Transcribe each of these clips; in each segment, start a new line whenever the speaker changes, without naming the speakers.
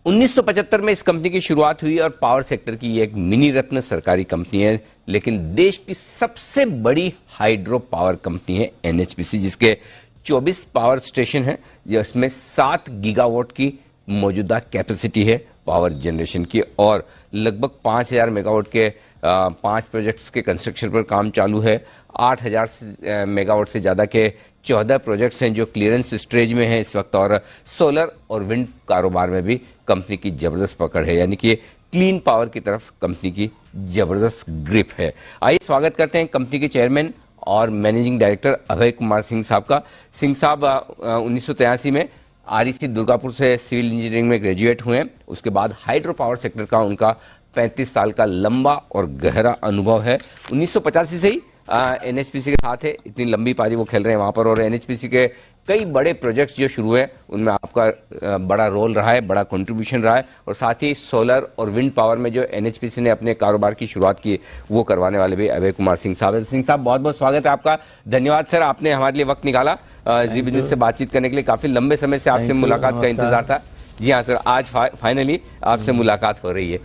1975 में इस कंपनी की शुरुआत हुई और पावर सेक्टर की ये एक मिनी रत्न सरकारी कंपनी है, लेकिन देश की सबसे बड़ी हाइड्रो पावर कंपनी है एनएचपीसी, जिसके 24 पावर स्टेशन हैं, जिसमें 7 गीगावाट की मौजूदा कैपेसिटी है पावर जनरेशन की और लगभग 5000 मेगावाट के 5 प्रोजेक्ट्स के कंस्ट्रक्शन पर काम चालू है। 8000 मेगावाट से ज्यादा के 14 प्रोजेक्ट्स हैं जो क्लियरेंस स्टेज में हैं इस वक्त, और सोलर और विंड कारोबार में भी कंपनी की जबरदस्त पकड़ है, यानी कि क्लीन पावर की तरफ कंपनी की जबरदस्त ग्रिप है। आइए स्वागत करते हैं कंपनी के चेयरमैन और मैनेजिंग डायरेक्टर अभय कुमार सिंह साहब का। सिंह साहब 1983 में आरईसी दुर्गापुर से सिविल इंजीनियरिंग में ग्रेजुएट हुए हैं। उसके बाद हाइड्रो पावर सेक्टर का उनका 35 साल का लंबा और गहरा अनुभव है। 1985 से ही एनएचपीसी के साथ है, इतनी लंबी पारी वो खेल रहे हैं वहां पर, और एनएचपीसी के कई बड़े प्रोजेक्ट्स जो शुरू है उनमें आपका बड़ा रोल रहा है, बड़ा कंट्रीब्यूशन रहा है, और साथ ही सोलर और विंड पावर में जो एनएचपीसी ने अपने कारोबार की शुरुआत की वो करवाने वाले भी अभय कुमार सिंह साहब है। सिंह साहब बहुत बहुत स्वागत है आपका। धन्यवाद सर, आपने हमारे लिए वक्त निकाला जी बिजनेस से बातचीत करने के लिए। काफी लंबे समय से आपसे मुलाकात का इंतजार था। जी हाँ सर, आज फाइनली आपसे मुलाकात हो रही है।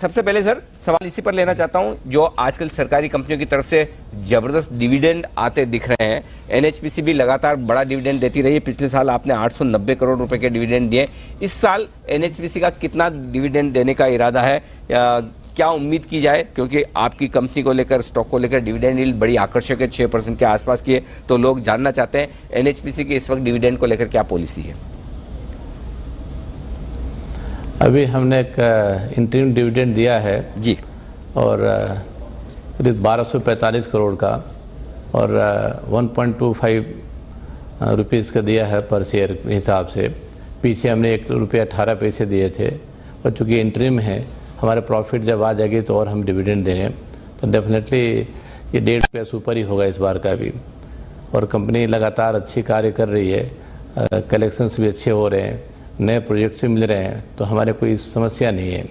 सबसे पहले सर सवाल इसी पर लेना चाहता हूं, जो आजकल सरकारी कंपनियों की तरफ से जबरदस्त डिविडेंड आते दिख रहे हैं। एनएचपीसी भी लगातार बड़ा डिविडेंड देती रही है। पिछले साल आपने 890 करोड़ रुपए के डिविडेंड दिए। इस साल एनएचपीसी का कितना डिविडेंड देने का इरादा है, क्या उम्मीद की जाए, क्योंकि आपकी कंपनी को लेकर, स्टॉक को लेकर डिविडेंड यील्ड बड़ी आकर्षक है, 6% के आसपास की है, तो लोग जानना चाहते हैं एनएचपीसी की इस वक्त डिविडेंड को लेकर क्या पॉलिसी है।
अभी हमने एक इंटरिम डिविडेंड दिया है
जी, और
करीब 1245 करोड़ का, और 1.25 रुपीज़ का दिया है पर शेयर के हिसाब से। पीछे हमने ₹1.18 दिए थे, और चूँकि इंटरिम है, हमारे प्रॉफिट जब आ जाएगी तो और हम डिविडेंड देंगे, तो डेफिनेटली ये ₹1.5 से ऊपर ही होगा इस बार का भी। और कंपनी लगातार अच्छी कार्य कर रही है, कलेक्शंस भी अच्छे हो रहे हैं, नए प्रोजेक्ट्स भी मिल रहे हैं, तो हमारे कोई समस्या नहीं है।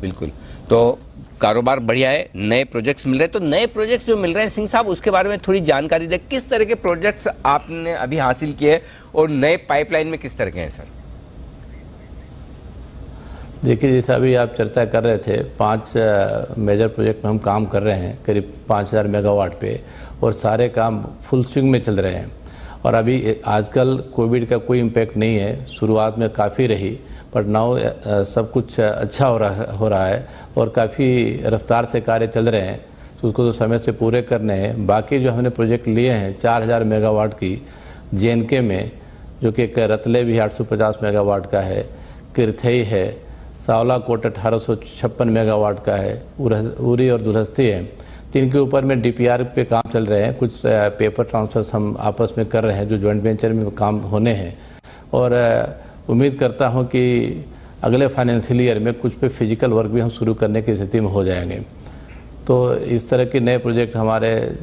बिल्कुल, तो कारोबार बढ़िया है, नए प्रोजेक्ट्स मिल रहे हैं। तो नए प्रोजेक्ट्स जो मिल रहे हैं सिंह साहब, उसके बारे में थोड़ी जानकारी दें। किस तरह के प्रोजेक्ट्स आपने अभी हासिल किए और नए पाइपलाइन में किस तरह के हैं सर?
देखिए, जैसा अभी आप चर्चा कर रहे थे, 5 मेजर प्रोजेक्ट में हम काम कर रहे हैं, करीब 5000 मेगावाट पे, और सारे काम फुल स्विंग में चल रहे हैं। और अभी आजकल कोविड का कोई इम्पैक्ट नहीं है, शुरुआत में काफ़ी रही, पर नाउ सब कुछ अच्छा हो रहा है और काफ़ी रफ्तार से कार्य चल रहे हैं, तो उसको तो समय से पूरे करने हैं। बाकी जो हमने प्रोजेक्ट लिए हैं 4000 मेगावाट की जेएनके में, जो कि एक रतले भी 850 मेगावाट का है, किरथई है, सावला कोट 1856 मेगावाट का है, उरी और दुलहस्ती है। तीन के ऊपर में डीपीआर पे काम चल रहे हैं। कुछ पेपर ट्रांसफर्स हम आपस में कर रहे हैं जो जॉइंट वेंचर में काम होने हैं, और उम्मीद करता हूं कि अगले फाइनेंशियल ईयर में कुछ पे फिजिकल वर्क भी हम शुरू करने की स्थिति में हो जाएंगे। तो इस तरह के नए प्रोजेक्ट हमारे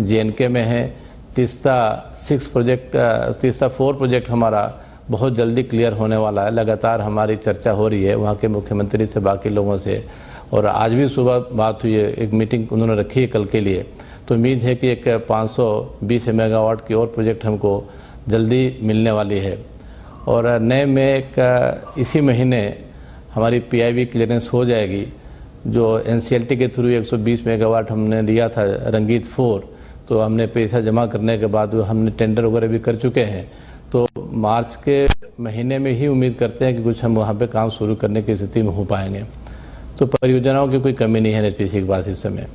जेएनके में हैं। तीस्ता 4 प्रोजेक्ट हमारा बहुत जल्दी क्लियर होने वाला है। लगातार हमारी चर्चा हो रही है वहाँ के मुख्यमंत्री से, बाकी लोगों से, और आज भी सुबह बात हुई है, एक मीटिंग उन्होंने रखी है कल के लिए। तो उम्मीद है कि एक 520 मेगावाट की और प्रोजेक्ट हमको जल्दी मिलने वाली है। और नए में एक इसी महीने हमारी पीआईबी क्लियरेंस हो जाएगी, जो एनसीएलटी के थ्रू 120 मेगावाट हमने लिया था रंगीत 4, तो हमने पैसा जमा करने के बाद हमने टेंडर वगैरह भी कर चुके हैं। तो मार्च के महीने में ही उम्मीद करते हैं कि कुछ हम वहाँ पे काम शुरू करने की स्थिति में हो पाएंगे। तो परियोजनाओं की कोई कमी नहीं है एनएचपीसी के पास इस समय।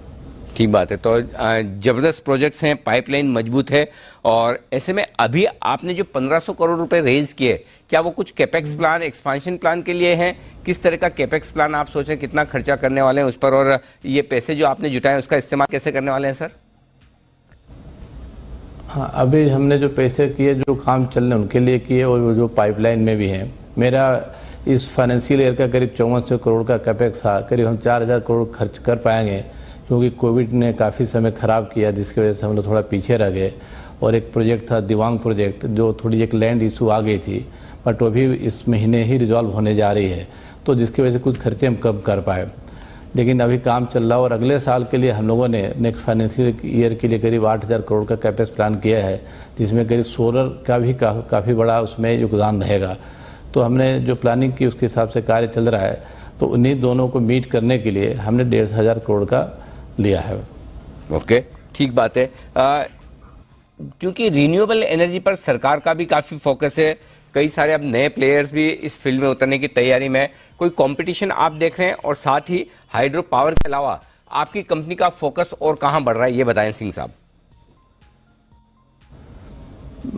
ठीक बात है। तो जबरदस्त प्रोजेक्ट्स हैं, पाइपलाइन मजबूत है, और ऐसे में अभी आपने जो 1500 करोड़ रुपए रेज किए, क्या वो कुछ कैपेक्स प्लान, एक्सपांशन प्लान के लिए हैं? किस तरह का कैपेक्स प्लान आप सोच रहे हैं, कितना खर्चा करने वाले हैं उस पर, और ये पैसे जो आपने जुटाए उसका इस्तेमाल कैसे करने वाले हैं सर?
हाँ, अभी हमने जो पैसे किए, जो काम चल रहे हैं उनके लिए किए, और जो पाइपलाइन में भी हैं। मेरा इस फाइनेंशियल ईयर का करीब 5400 करोड़ का कैपेक्स था, करीब हम 4000 करोड़ खर्च कर पाएंगे, क्योंकि कोविड ने काफ़ी समय ख़राब किया, जिसकी वजह से हम लोग थोड़ा पीछे रह गए। और एक प्रोजेक्ट था दिवांग प्रोजेक्ट, जो थोड़ी एक लैंड इशू आ गई थी, बट वो भी इस महीने ही रिजॉल्व होने जा रही है, तो जिसकी वजह से कुछ खर्चे हम कम कर पाए। लेकिन अभी काम चल रहा है, और अगले साल के लिए हम लोगों ने नेक्स्ट फाइनेंशियल ईयर के लिए करीब 8000 करोड़ का कैपेक्स प्लान किया है, जिसमें करीब सोलर का भी काफ़ी बड़ा उसमें योगदान रहेगा, तो हमने जो प्लानिंग की उसके हिसाब से कार्य चल रहा है, तो उन्हीं दोनों को मीट करने के लिए हमने 1,500 करोड़ का लिया है।
ओके, ठीक बात है। क्योंकि रिन्यूएबल एनर्जी पर सरकार का भी काफी फोकस है, कई सारे अब नए प्लेयर्स भी इस फील्ड में उतरने की तैयारी में, कोई कंपटीशन आप देख रहे हैं? और साथ ही हाइड्रो पावर के अलावा आपकी कंपनी का फोकस और कहां बढ़ रहा है, ये बताएं सिंह साहब।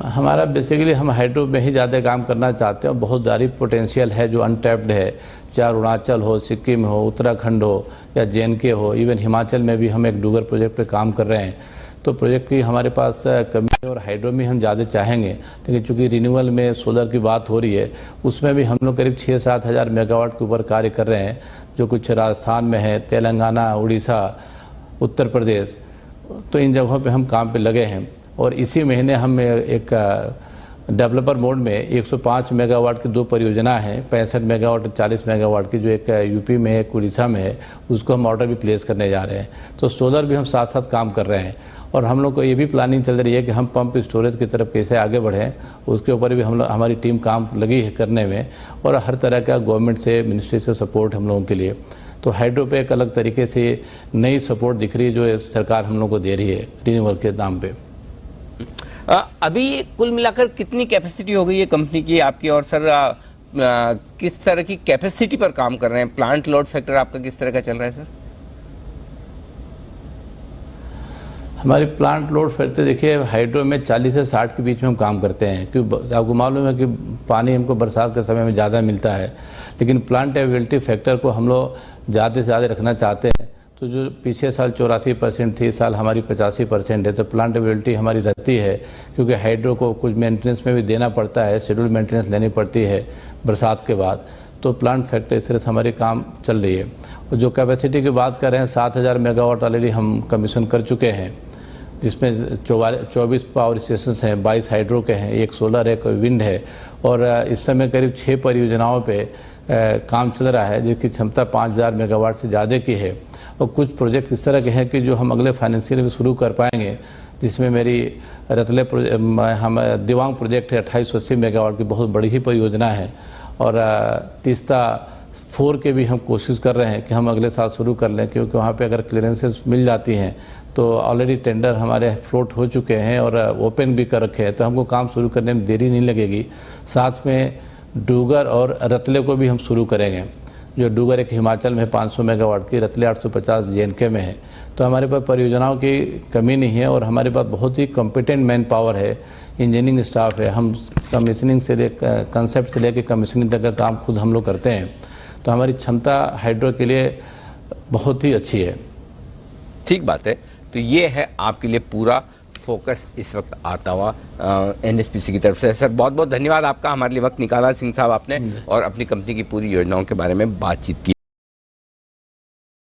हमारा बेसिकली हम हाइड्रो में ही ज़्यादा काम करना चाहते हैं। बहुत सारी पोटेंशियल है जो अनटैप्ड है, चाहे अरुणाचल हो, सिक्किम हो, उत्तराखंड हो या JNK हो, इवन हिमाचल में भी हम एक डूगर प्रोजेक्ट पे काम कर रहे हैं। तो प्रोजेक्ट की हमारे पास कमी है और हाइड्रो में हम ज़्यादा चाहेंगे, लेकिन चूंकि रिन्यूअल में सोलर की बात हो रही है, उसमें भी हम लोग करीब 6-7 हज़ार मेगावाट के ऊपर कार्य कर रहे हैं, जो कुछ राजस्थान में है, तेलंगाना, उड़ीसा, उत्तर प्रदेश, तो इन जगहों पे हम काम पे लगे हैं। और इसी महीने हम एक डेवलपर मोड में 105 मेगावाट की 2 परियोजना हैं, 65 मेगावाट 40 मेगावाट की, जो एक यूपी में है, एक उड़ीसा में है, उसको हम ऑर्डर भी प्लेस करने जा रहे हैं। तो सोलर भी हम साथ साथ काम कर रहे हैं। और हम लोग को ये भी प्लानिंग चल रही है कि हम पंप स्टोरेज की तरफ कैसे आगे बढ़ें, उसके ऊपर भी हम लोग, हमारी टीम काम लगी है करने में। और हर तरह का गवर्नमेंट से, मिनिस्ट्री से सपोर्ट हम लोगों के लिए। तो हाइड्रो पे एक अलग तरीके से नई सपोर्ट दिख रही है जो सरकार हम लोग को दे रही है रिन्यूअल के नाम पे।
अभी कुल मिलाकर कितनी कैपेसिटी हो गई है कंपनी की आपकी? और सर किस तरह की कैपेसिटी पर काम कर रहे हैं? प्लांट लोड फैक्टर आपका किस तरह का चल रहा है सर?
हमारी प्लांट लोड फैक्टर देखिए, हाइड्रो में 40 से 60 के बीच में हम काम करते हैं, क्योंकि आपको मालूम है कि पानी हमको बरसात के समय में ज़्यादा मिलता है, लेकिन प्लांट एबिलिटी फैक्टर को हम लोग ज़्यादा से ज़्यादा रखना चाहते हैं। तो जो पिछले साल 84% थी, इस साल हमारी 85% है। तो प्लांट एबिलिटी हमारी रहती है, क्योंकि हाइड्रो को कुछ मेंटेनेंस में भी देना पड़ता है, शेड्यूल मेंटेनेंस लेनी पड़ती है बरसात के बाद। तो प्लांट फैक्टर इस तरह से हमारी काम चल रही है। और जो कैपेसिटी की बात कर रहे हैं, 7,000 मेगावाट ऑलरेडी हम कमीशन कर चुके हैं, जिसमें 24 पावर स्टेशन हैं, 22 हाइड्रो के हैं, 1 सोलर है, कोई विंड है। और इस समय करीब 6 परियोजनाओं पे काम चल रहा है, जिसकी क्षमता 5,000 मेगावाट से ज़्यादा की है। और कुछ प्रोजेक्ट इस तरह के हैं कि जो हम अगले फाइनेंशियल में शुरू कर पाएंगे, जिसमें मेरी रतले हम दिवांग प्रोजेक्ट है, 2880 मेगावाट की बहुत बड़ी ही परियोजना है। और तीस्ता 4 के भी हम कोशिश कर रहे हैं कि हम अगले साल शुरू कर लें, क्योंकि वहाँ पे अगर क्लियरेंसेस मिल जाती हैं तो ऑलरेडी टेंडर हमारे फ्लोट हो चुके हैं और ओपन भी कर रखे हैं, तो हमको काम शुरू करने में देरी नहीं लगेगी। साथ में डूगर और रतले को भी हम शुरू करेंगे। जो डूगर एक हिमाचल में 500 मेगावाट की, रतले 850 JNK में है। तो हमारे पास परियोजनाओं की कमी नहीं है और हमारे पास बहुत ही कॉम्पिटेंट मैन पावर है, इंजीनियरिंग स्टाफ है। हम कमीशनिंग से लेकर, कंसेप्ट से लेकर कमीशनिंग तक का काम खुद हम लोग करते हैं। तो हमारी क्षमता हाइड्रो के लिए बहुत ही अच्छी है।
ठीक बात है। तो ये है आपके लिए पूरा फोकस इस वक्त आता हुआ NHPC की तरफ से। सर बहुत बहुत धन्यवाद आपका, हमारे लिए वक्त निकाला सिंह साहब आपने और अपनी कंपनी की पूरी योजनाओं के बारे में बातचीत की।